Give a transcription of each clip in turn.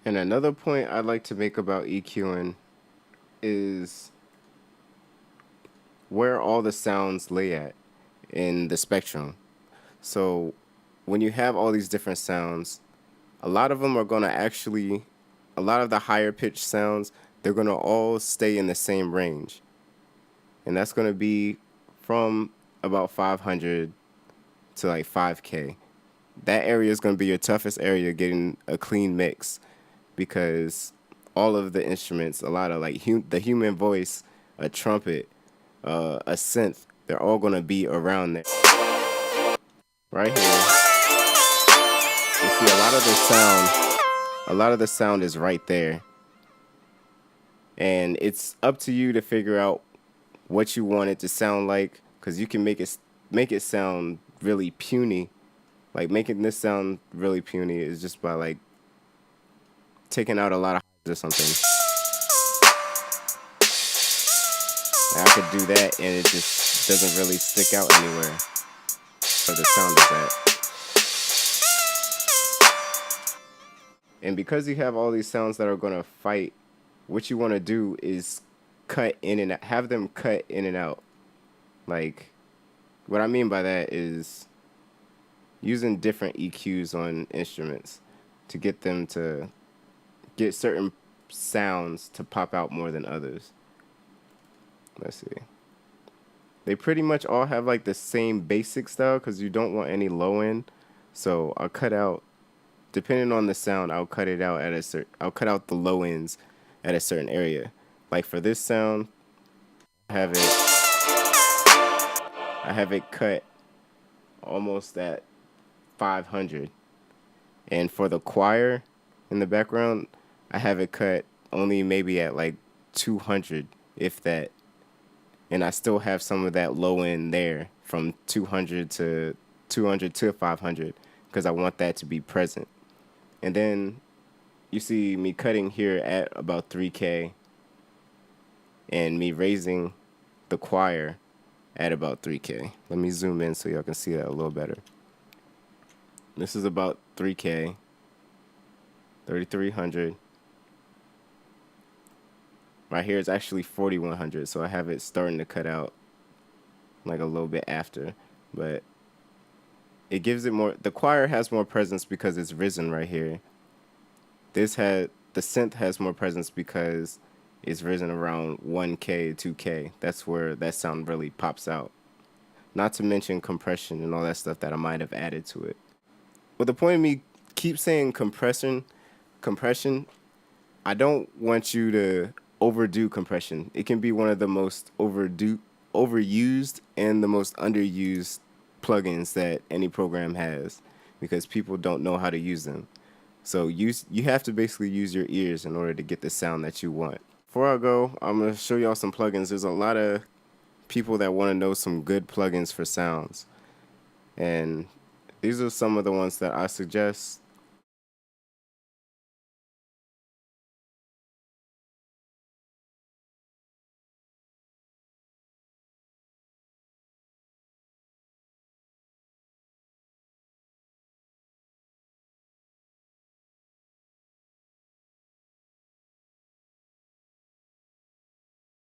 And another point I'd like to make about EQing is where all the sounds lay at in the spectrum. So when you have all these different sounds, a lot of them are going to actually, a lot of the higher pitched sounds, they're going to all stay in the same range. And that's going to be from about 500 to like 5K. That area is going to be your toughest area getting a clean mix because all of the instruments, a lot of like the human voice, a trumpet, a synth, they're all going to be around there. Right here, you see a lot of the sound is right there. And it's up to you to figure out what you want it to sound like, because you can make it sound really puny. Like making this sound really puny is just by like taking out a lot of or something. And I could do that and it just doesn't really stick out anywhere where the sound is at. And because you have all these sounds that are going to fight, what you want to do is cut in and out, have them cut in and out. Like, what I mean by that is using different EQs on instruments to get them to get certain sounds to pop out more than others. Let's see. They pretty much all have like the same basic style because you don't want any low end. So I'll cut out, depending on the sound, I'll cut it out at I'll cut out the low ends at a certain area. Like for this sound, I have it cut almost at 500. And for the choir in the background, I have it cut only maybe at like 200, if that. And I still have some of that low end there from 200 to 500 because I want that to be present. And then you see me cutting here at about 3K and me raising the choir at about 3K. Let me zoom in so y'all can see that a little better. This is about 3K, 3300. Right here is actually 4100, so I have it starting to cut out like a little bit after, but it gives it more, the choir has more presence because it's risen right here. The synth has more presence because it's risen around 1K, 2K. That's where that sound really pops out. Not to mention compression and all that stuff that I might have added to it. Well, the point of me keep saying compression, I don't want you to overdo compression. It can be one of the most overused and the most underused plugins that any program has because people don't know how to use them. So you have to basically use your ears in order to get the sound that you want. Before I go, I'm going to show y'all some plugins. There's a lot of people that want to know some good plugins for sounds. And these are some of the ones that I suggest.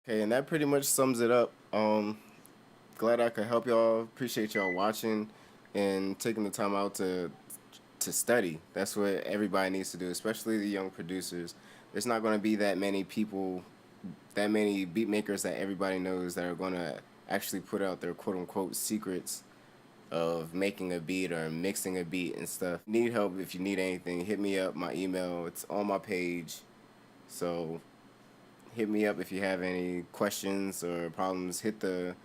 Okay, and that pretty much sums it up. Glad I could help y'all. Appreciate y'all watching and taking the time out to study. That's what everybody needs to do, especially the young producers. There's not going to be that many people, that many beat makers that everybody knows that are going to actually put out their quote-unquote secrets of making a beat or mixing a beat and stuff. Need help if you need anything, hit me up. My email, it's on my page. So hit me up if you have any questions or problems. Hit the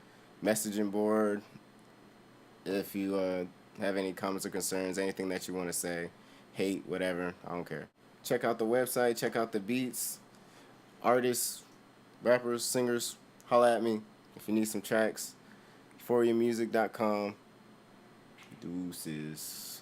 messaging board if you have any comments or concerns, anything that you want to say, hate, whatever, I don't care. Check out the website, check out the beats, artists, rappers, singers, holla at me if you need some tracks. EuphoriaMusic.com. Deuces.